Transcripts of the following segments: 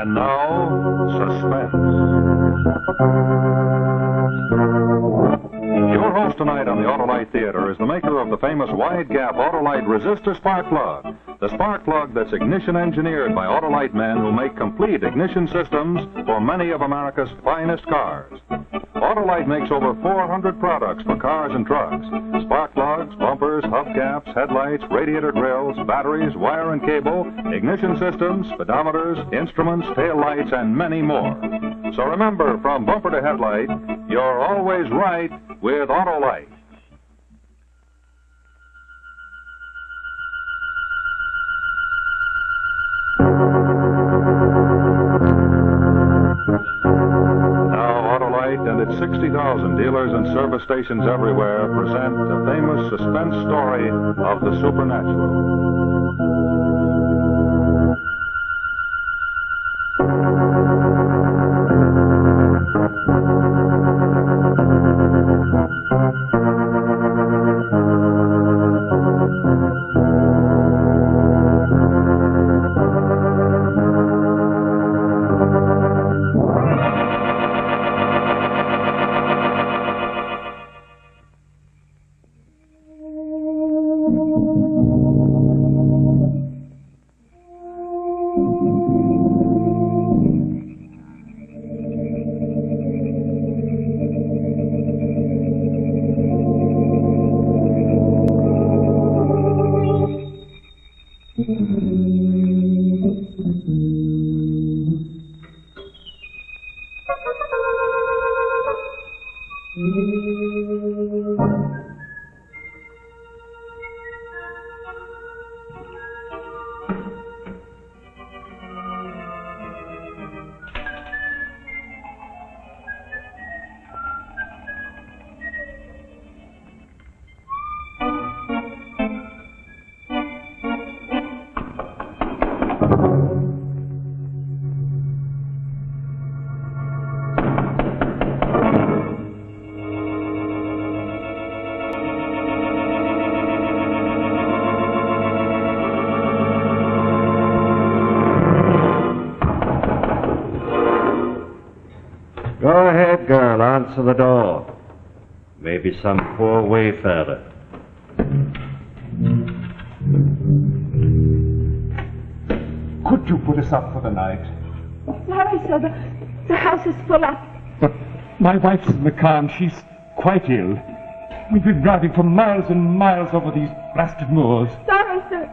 And now, Suspense. Your host tonight on the Autolite Theater is the maker of the famous wide-gap Autolite resistor spark plug. The spark plug that's ignition engineered by Autolite men who make complete ignition systems for many of America's finest cars. Autolite makes over 400 products for cars and trucks. Spark plugs, bumpers, hubcaps, headlights, radiator grills, batteries, wire and cable, ignition systems, speedometers, instruments, tail lights, and many more. So remember, from bumper to headlight, you're always right with Autolite. And its 60,000 dealers and service stations everywhere present the famous suspense story of the supernatural. Go ahead, girl. Answer the door. Maybe some poor wayfarer. Could you put us up for the night? Sorry, sir. The house is full up. But my wife's in the car and she's quite ill. We've been driving for miles and miles over these blasted moors. Sorry, sir.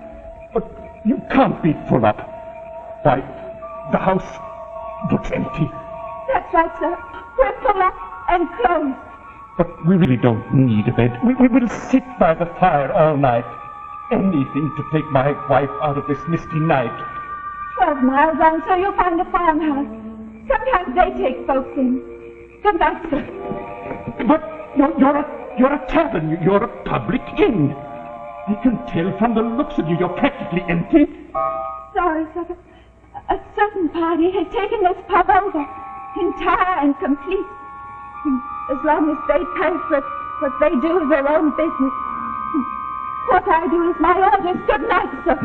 But you can't be full up. Why, the house looks empty. That's right, sir. We're full up and closed. But we really don't need a bed. We will sit by the fire all night. Anything to take my wife out of this misty night. 12 miles on, sir, you'll find a farmhouse. Sometimes they take folks in. Good night, sir. But you're a tavern. You're a public inn. I can tell from the looks of you, you're practically empty. Sorry, sir. A certain party has taken this pub over, entire and complete. And as long as they pay for it, what they do is their own business. What I do is my orders. Good night, sir.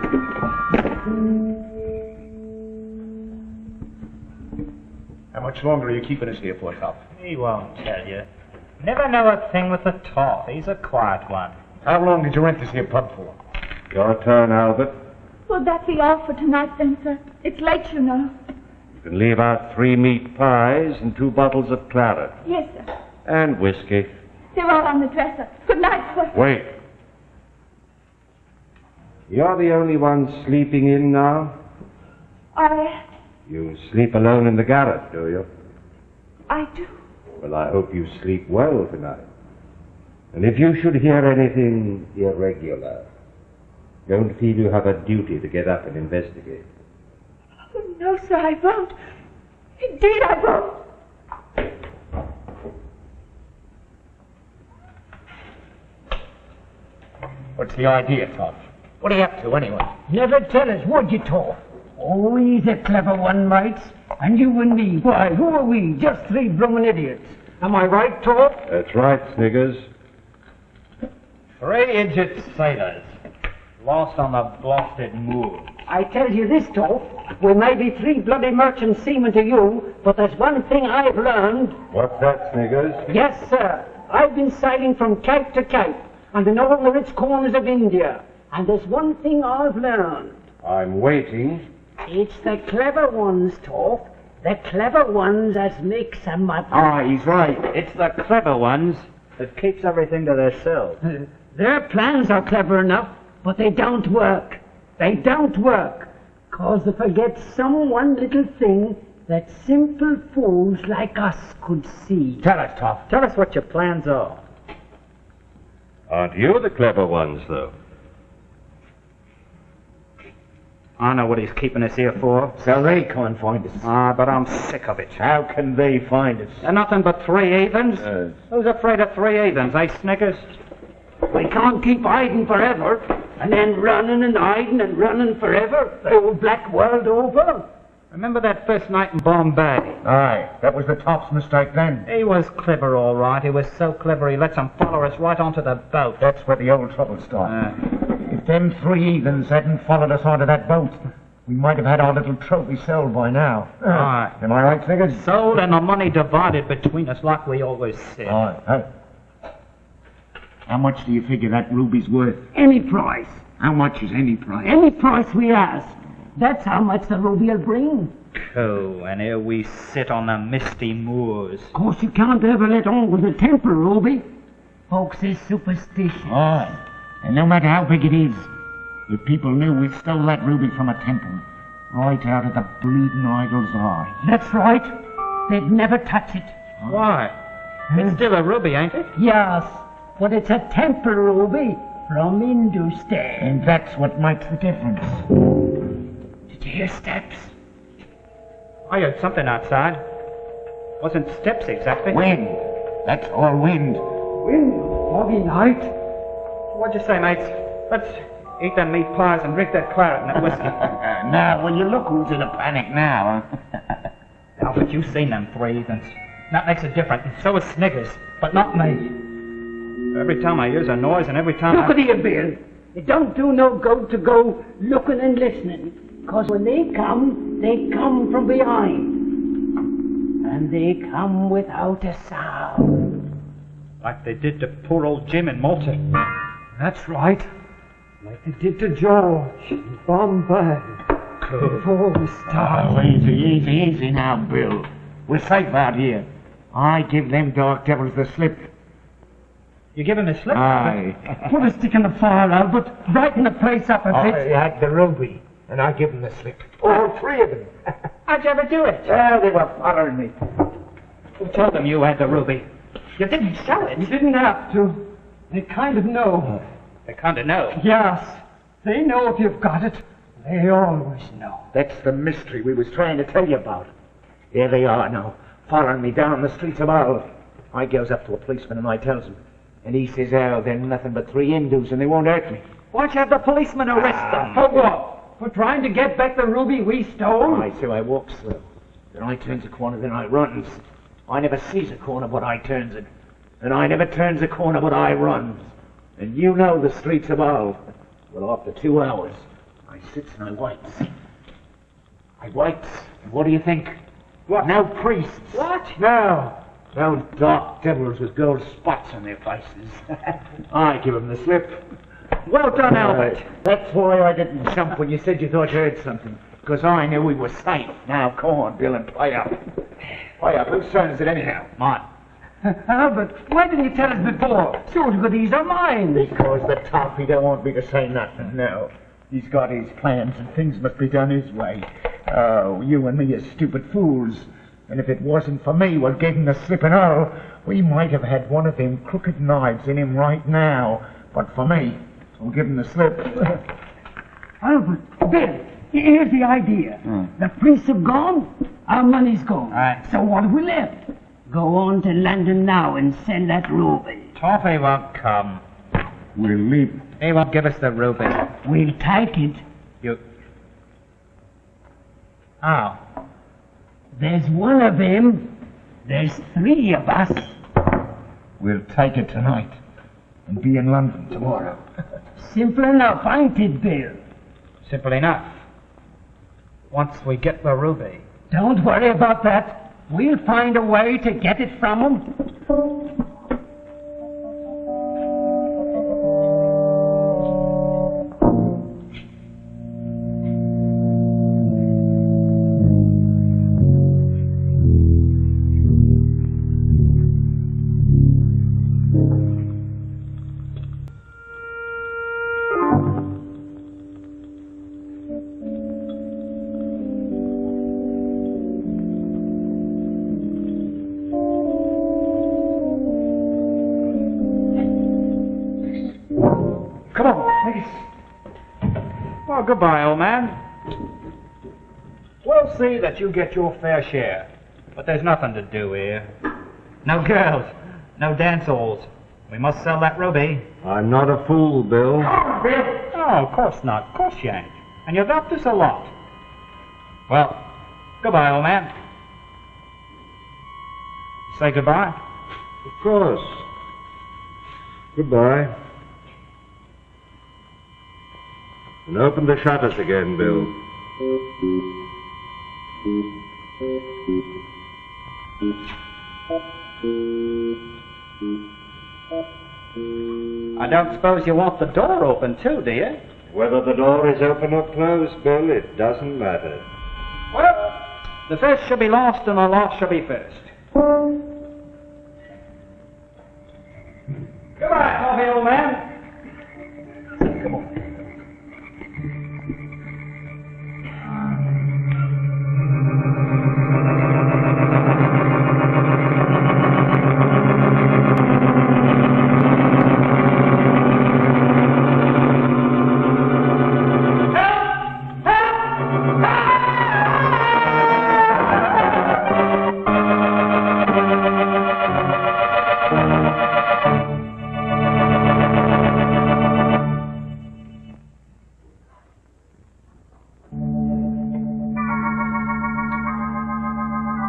How much longer are you keeping us here for, Top? He won't tell you. Never know a thing with the top. He's a quiet one. How long did you rent this here pub for? Your turn, Albert. Will that be all for tonight, then, sir? It's late, you know. You can leave out 3 meat pies and 2 bottles of claret. Yes, sir. And whiskey. They're all on the dresser. Good night, sir. Wait. You're the only one sleeping in now? You sleep alone in the garret, do you? I do. Well, I hope you sleep well tonight. And if you should hear anything irregular, don't feel you have a duty to get up and investigate. Oh, no, sir, I won't. Indeed, I won't. What's the idea, Top? What are you up to, anyway? Never tell us, would you, Top? Oh, he's a clever one, mates. And you and me, why, who are we? Just 3 bloomin' idiots. Am I right, Top? That's right, Sniggers. 3 idiot sailors, lost on the blasted moors. I tell you this, Toff. We may be 3 bloody merchant seamen to you, but there's one thing I've learned. What's that, Sniggers? Yes, sir. I've been sailing from cape to cape, and in all the rich corners of India. And there's one thing I've learned. I'm waiting. It's the clever ones, Toff. The clever ones as makes a mother. Ah, he's right. It's the clever ones that keeps everything to themselves. Their plans are clever enough, but they don't work. They don't work. 'Cause they forget some one little thing that simple fools like us could see. Tell us, Toff. Tell us what your plans are. Aren't you the clever ones, though? I know what he's keeping us here for. So they can't find us. Ah, but I'm sick of it. How can they find us? They're nothing but 3 heathens. Who's afraid of 3 heathens, eh, Sniggers? We can't keep hiding forever, and then running and hiding and running forever, the whole black world over. Remember that first night in Bombay? Aye, that was the Toff's mistake then. He was clever, all right. He was so clever he let them follow us right onto the boat. That's where the old trouble started. If them 3 heathens hadn't followed us onto that boat, we might have had our little trophy sold by now. Aye. Am I right, Sniggers? Sold and the money divided between us like we always said. Aye. How much do you figure that ruby's worth? Any price. How much is any price? Any price we ask. That's how much the ruby will bring. Cool, and here we sit on the misty moors. Of course, you can't ever let on with the temple, Ruby. Folks is superstitious. Aye. And no matter how big it is, if people knew we stole that ruby from a temple, right out of the bleeding idol's eye. That's right. They'd never touch it. Why? It's still a ruby, ain't it? Yes, but it's a temple ruby from Hindustan. And that's what makes the difference. Did you hear steps? I heard something outside. Wasn't steps exactly. Wind. That's all wind. Wind, foggy night. What'd you say, mates? Let's eat them meat pies and drink that claret and that whiskey. Now, will you look who's in a panic now? Now, but you've seen them 3 heathens. That makes it different, and so is Sniggers, but not me. Every time I hears a noise and every time Look at here, Bill. It don't do no good to go looking and listening, 'cause when they come from behind. And they come without a sound. Like they did to poor old Jim in Malta. That's right. Like they did to George in Bombay. Before we started. Oh, easy now, Bill. We're safe out here. I give them dark devils the slip. You give him a slip? Aye. Put a stick in the fire, Albert. Brighten the place up a bit. I had the ruby, and I give them the slip. All 3 of them. How'd you ever do it? Well, they were following me. Who told them you had the ruby? You didn't sell it. You didn't have to. They kind of know. They kind of know. Yes. They know if you've got it. They always know. That's the mystery we was trying to tell you about. Here they are now, following me down the streets of Hull. I goes up to a policeman and I tells him. And he says, oh, they're nothing but 3 Hindus and they won't hurt me. Why'd you have the policeman arrest them? For what? For trying to get back the ruby we stole? Aye, so I walks through. Then I turns a corner, then I runs. I never sees a corner but I turns it. And I never turns a corner but I runs. And you know the streets of Hull. Well, after 2 hours, I sits and I waits. And what do you think? What? No priests. What? No. No dark devils with gold spots on their faces. I give them the slip. Well done, Albert. That's why I didn't jump when you said you thought you heard something. Because I knew we were safe. Now, come on, Bill, and play up. Play up. Whose turn is it anyhow? Mine. Albert, why didn't you tell us before? So good these are mine. Because the top, he don't want me to say nothing. No. He's got his plans and things must be done his way. Oh, you and me are stupid fools. And if it wasn't for me what gave him the slip and all, we might have had one of them crooked knives in him right now. But for me, I'll give him the slip. Albert, Bill, here's the idea. The priests have gone, our money's gone. Right. So what have we left? Go on to London now and sell that ruby. Toffee won't come. We'll leave. He won't give us the ruby. We'll take it. You... How? There's one of him. There's 3 of us. We'll take it tonight and be in London tomorrow. Simple enough, ain't it, Bill? Simple enough. once we get the ruby. Don't worry about that. We'll find a way to get it from him. Well, goodbye, old man. We'll see that you get your fair share. But there's nothing to do here. No girls, no dance halls. We must sell that ruby. I'm not a fool, Bill. Oh, of course not. Of course you ain't. And you've helped us a lot. Well, goodbye, old man. Say goodbye. Of course. Goodbye. And open the shutters again, Bill. I don't suppose you want the door open, too, do you? Whether the door is open or closed, Bill, it doesn't matter. Well, the first shall be last and the last shall be first. Goodbye, Coffee, old man. Come on.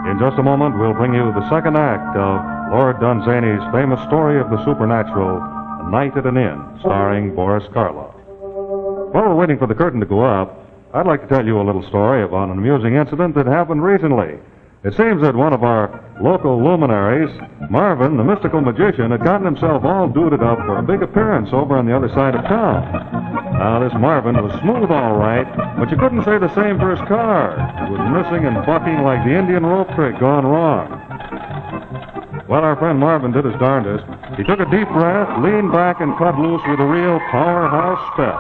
In just a moment, we'll bring you the second act of Lord Dunsany's famous story of the supernatural, A Night at an Inn, starring Boris Karloff. While we're waiting for the curtain to go up, I'd like to tell you a little story about an amusing incident that happened recently. It seems that one of our local luminaries, Marvin, the mystical magician, had gotten himself all duded up for a big appearance over on the other side of town. Now, this Marvin was smooth all right, but you couldn't say the same for his car. It was missing and bucking like the Indian rope trick gone wrong. Well, our friend Marvin did his darndest. He took a deep breath, leaned back, and cut loose with a real powerhouse spell.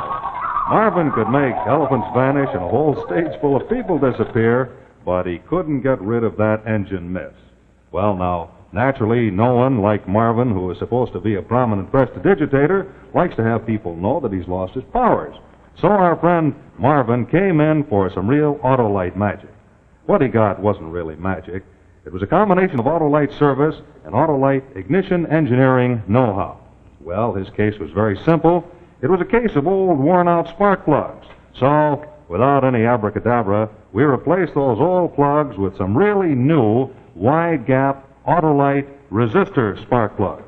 Marvin could make elephants vanish and a whole stage full of people disappear, but he couldn't get rid of that engine miss. Well, now, naturally, no one like Marvin, who is supposed to be a prominent prestidigitator, likes to have people know that he's lost his powers. So our friend Marvin came in for some real Autolite magic. What he got wasn't really magic. It was a combination of Autolite service and Autolite ignition engineering know-how. Well, his case was very simple. It was a case of old worn-out spark plugs. So, without any abracadabra, we replaced those old plugs with some really new wide-gap Autolite resistor spark plugs.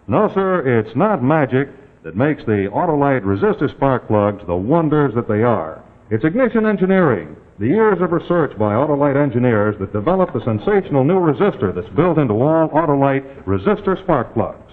No, sir, it's not magic that makes the Autolite resistor spark plugs the wonders that they are. It's ignition engineering, the years of research by Autolite engineers that developed the sensational new resistor that's built into all Autolite resistor spark plugs.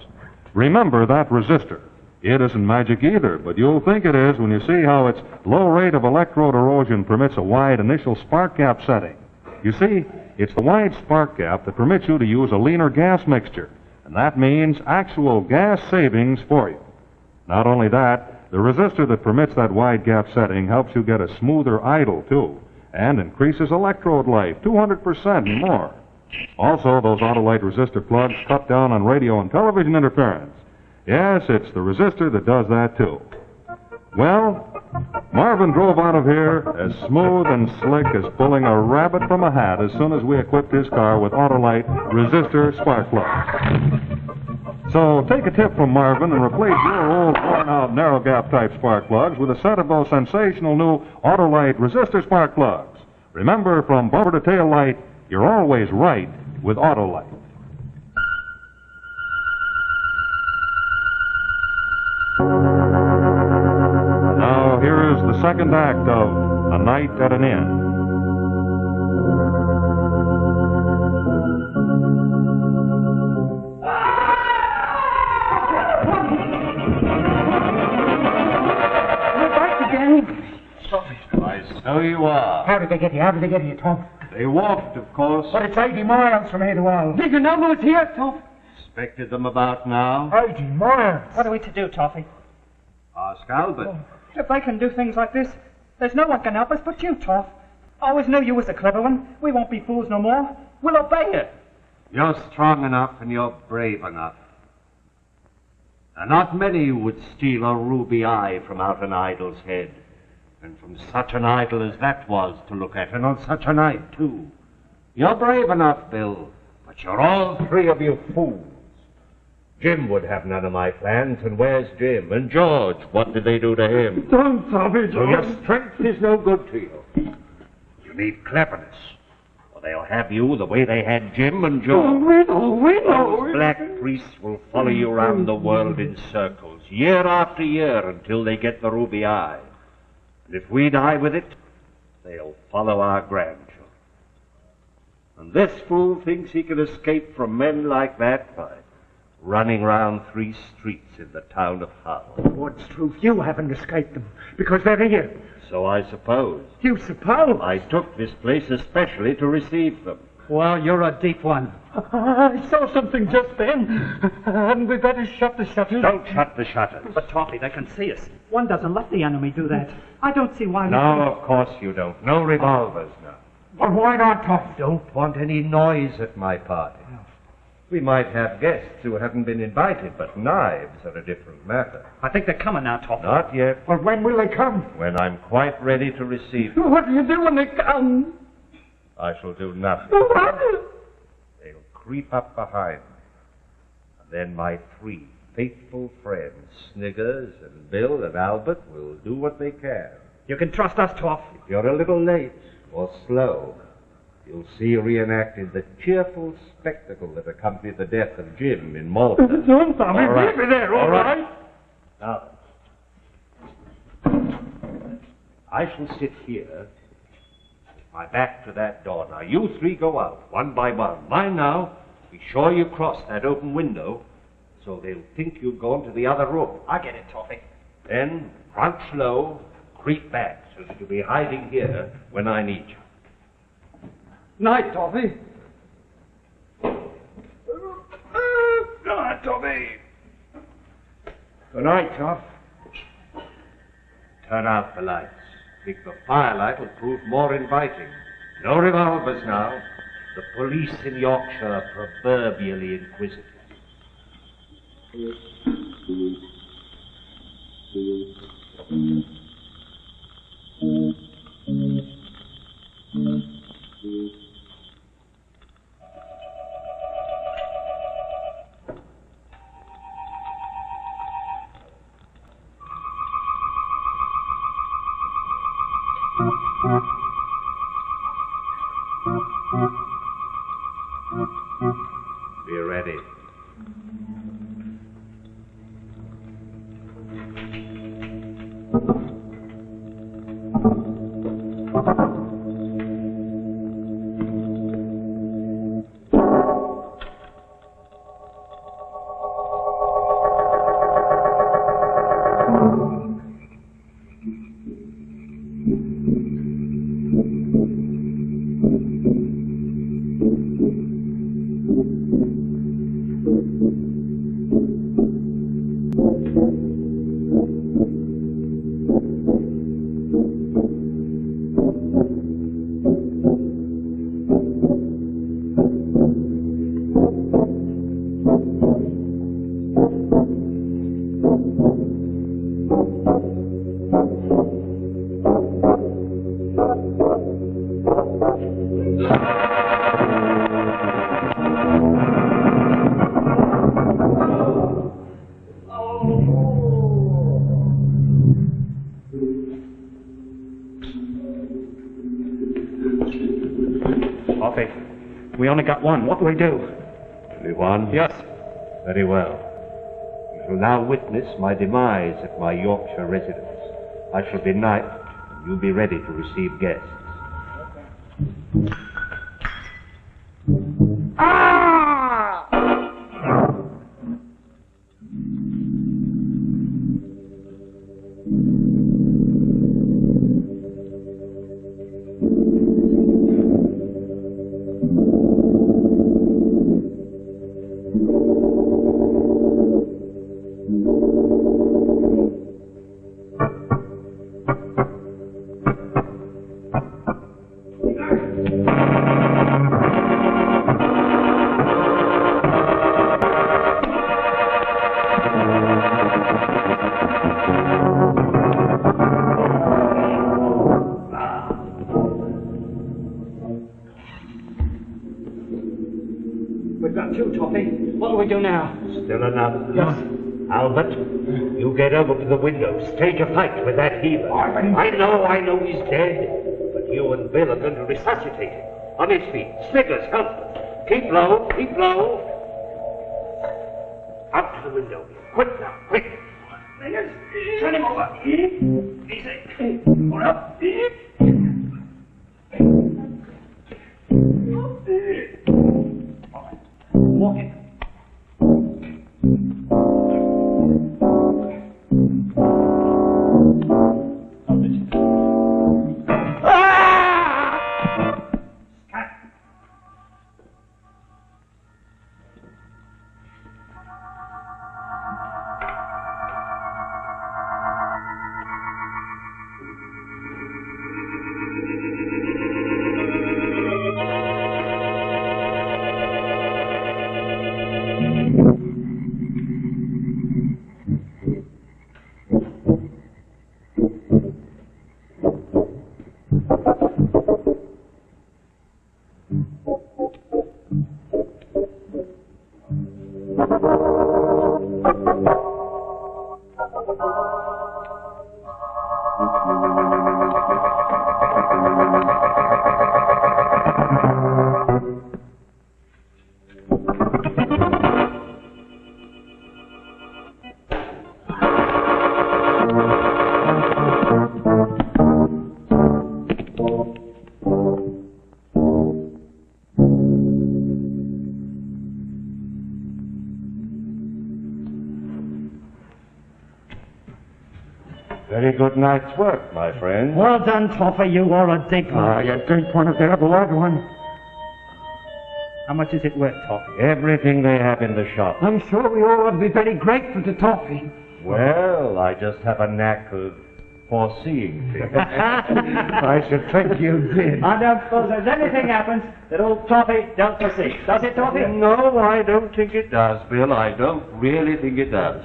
Remember that resistor. It isn't magic either, but you'll think it is when you see how its low rate of electrode erosion permits a wide initial spark gap setting. You see, it's the wide spark gap that permits you to use a leaner gas mixture, and that means actual gas savings for you. Not only that, the resistor that permits that wide gap setting helps you get a smoother idle, too, and increases electrode life 200% and more. Also, those Autolite resistor plugs cut down on radio and television interference. Yes, it's the resistor that does that, too. Well, Marvin drove out of here as smooth and slick as pulling a rabbit from a hat as soon as we equipped his car with Autolite resistor spark plugs. So take a tip from Marvin and replace your old worn-out narrow gap type spark plugs with a set of those sensational new Autolite resistor spark plugs. Remember, from bumper to tail light, you're always right with Autolite. Now, here is the second act of A Night at an Inn. So you are. How did they get here? How did they get here, Tom? They walked, of course. But it's 80 miles from here to Hull. Did you know who's here, Tom? Expected them about now. 80 miles? What are we to do, Toffee? Ask Albert. If they can do things like this, there's no one can help us but you, Toff. I always knew you was the clever one. We won't be fools no more. We'll obey you. You're strong enough and you're brave enough. And not many would steal a ruby eye from out an idol's head. And from such an idol as that was to look at, and on such a night, too. You're brave enough, Bill, but you're all three of you fools. Jim would have none of my plans, and where's Jim? And George, what did they do to him? Don't, Tommy, So your strength is no good to you. You need cleverness, or they'll have you the way they had Jim and George. We know. Those black priests will follow you around the world in circles, year after year, until they get the ruby eye. And if we die with it, they'll follow our grandchildren. And this fool thinks he can escape from men like that by running round 3 streets in the town of Hull. What's truth? You haven't escaped them, because they're here. So I suppose. You suppose? I took this place especially to receive them. Well, you're a deep one. I saw something just then. Hadn't we better shut the shutters? Don't shut the shutters. But, Toffee, they can see us. One doesn't let the enemy do that. I don't see why... No, of course you don't. No revolvers now. Well, why not, Tom? Don't want any noise at my party. We might have guests who haven't been invited, but knives are a different matter. I think they're coming now, Toffee. Not yet. Well, when will they come? When I'm quite ready to receive them, What do you do when they come? I shall do nothing. What? They'll creep up behind me. And then my 3 faithful friends, Sniggers and Bill and Albert, will do what they can. You can trust us, Toff. If you're a little late or slow, you'll see reenacted the cheerful spectacle that accompanied the death of Jim in Malta. Don't, Tommy. All right. Leave me there, all right? Now, I shall sit here with my back to that door. Now, you 3 go out, one by one. Mind now, be sure you cross that open window so they'll think you've gone to the other room. I get it, Toffee. Then, crouch low, creep back so that you'll be hiding here when I need you. Night, Toffee. Good night, Tommy. Good night, Toff. Turn out the lights. Think the firelight will prove more inviting. No revolvers now. The police in Yorkshire are proverbially inquisitive. Be ready. Toffee, we only got one. What do we do? Only one? Yes. Very well. You shall now witness my demise at my Yorkshire residence. I shall be knighted, and you'll be ready to receive guests. about you, Toffee? What do we do now? Still enough. Yes. Albert, you get over to the window. Stage a fight with that healer. I know he's dead. But you and Bill are going to resuscitate him. On his feet. Sniggers, help. Keep low, keep low. Out to the window. Quick now, quick. Sniggers, turn him over. Easy. Hold up. Walk it. Very good night's work, my friend. Well done, Toffee. You are a digger. You drink one of their blood one. How much is it worth, Toffee? Everything they have in the shop. I'm sure we all ought to be very grateful to Toffee. Well, I just have a knack of foreseeing things. I should think you did. I don't suppose there's anything happens that old Toffee don't foresee. Does it, Toffee? No, I don't think it does, Bill. I don't really think it does.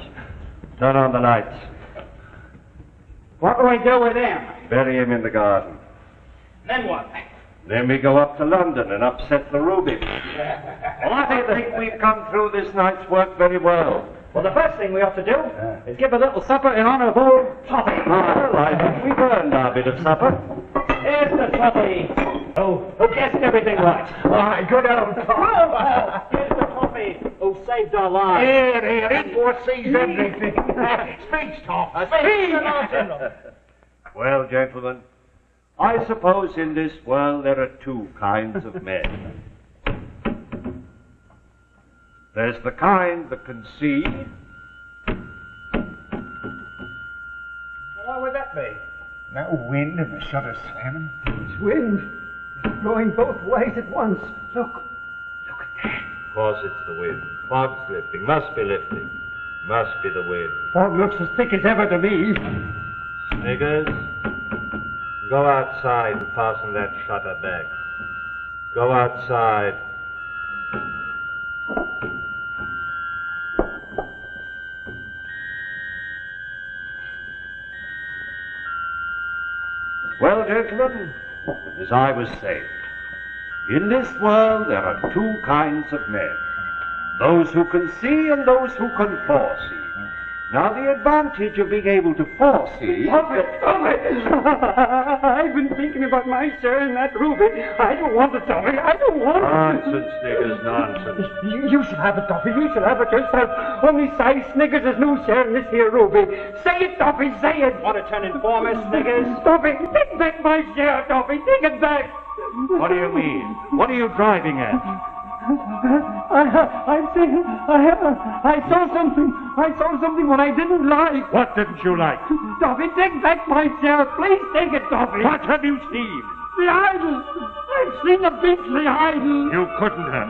Turn on the lights. What do we do with him? Bury him in the garden. Then what? Then we go up to London and upset the ruby. Well, I think we've come through this night's work very well. Well, the first thing we ought to do is give a little supper in honor of old Toffee. Well, I think we've earned our bit of supper. Here's the Toffee who guessed everything right. Aye, good old Toffee. Here's the Toffee who saved our lives. Here, he foresees everything. Speech, Toffee. Speech. Well, gentlemen, I suppose in this world there are two kinds of men. There's the kind that can see. What would that be? No wind and the shutters slamming. It's wind. It's blowing both ways at once. Look at that. Of course it's the wind. Fog's lifting. Must be lifting. Must be the wind. Fog looks as thick as ever to me. Sniggers, go outside and fasten that shutter back. Go outside. Well, gentlemen, as I was saying, in this world there are two kinds of men. Those who can see and those who can foresee. Now, the advantage of being able to foresee... Stop it! I've been thinking about my share in that ruby. I don't want it, Toffee. I don't want it. Nonsense, Sniggers, nonsense. You shall have it, Toffee. You shall have it yourself. Only Si Sniggers has no share in this here ruby. Say it, Toffee, say it. Want to turn informer, Sniggers? Toffee, take back my share, Toffee. Take it back. What do you mean? What are you driving at? I saw something. I saw something what I didn't like. What didn't you like? Toffee, take back my share. Please take it, Toffee. What have you seen? The idol. I've seen a beastly idol. You couldn't have.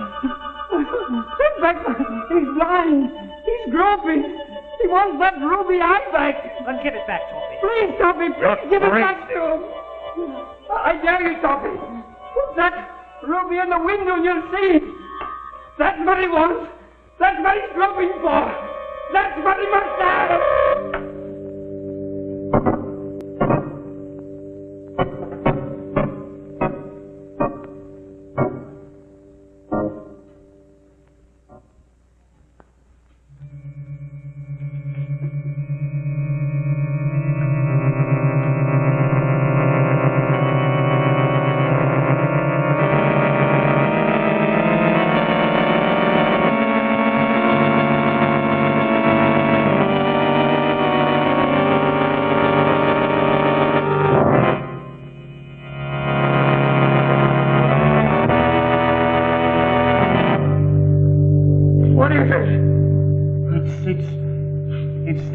Take back my... He's blind. He's groping. He wants that ruby eye back. Then give it back, Toffee. Please, Toffee, please give it back to him. I dare you, Toffee. Put that ruby in the window and you'll see. That's what he wants. That's what he's groping for. That's what he must have.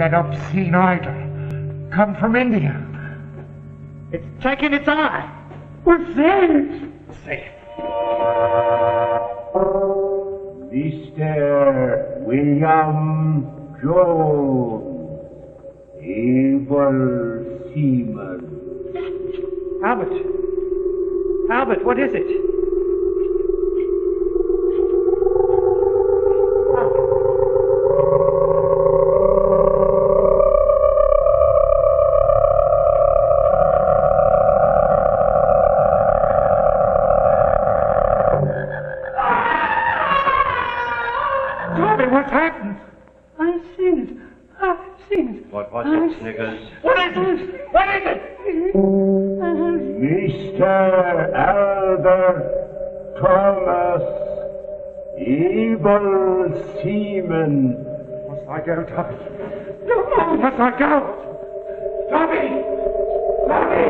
that obscene idol come from India. It's taking its eye. We're safe. Safe. Mr. William Jones, able seaman. Albert, what is it? Tommy, what's happened? I've seen it. What was it, Sniggers? What is it? What is it? Mr. Albert Thomas, able seaman. Must I go, Tommy? No, must I go? Tommy! Tommy!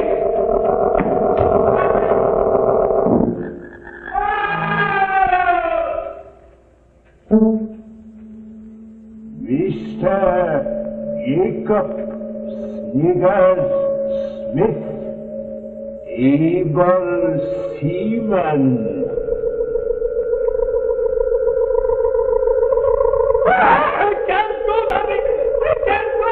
Mr. Jacob Sniggers Smith, able seaman. I can't go, Tommy! I can't go!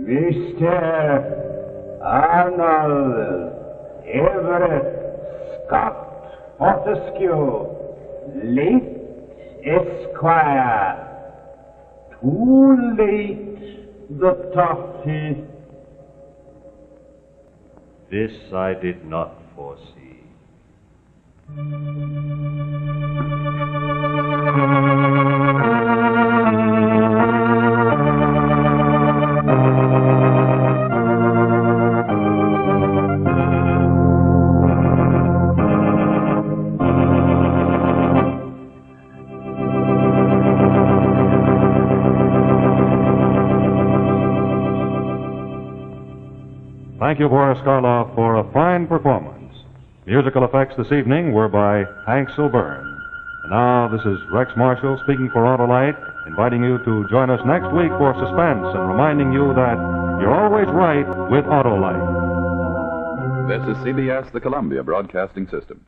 Mr. Arnold Everett Scott Fortescue, late Esquire. Too late, the toffee. This I did not foresee. Thank you, Boris Karloff, for a fine performance. Musical effects this evening were by Hank Silburn. And now, this is Rex Marshall speaking for Autolite, inviting you to join us next week for Suspense and reminding you that you're always right with Autolite. This is CBS, the Columbia Broadcasting System.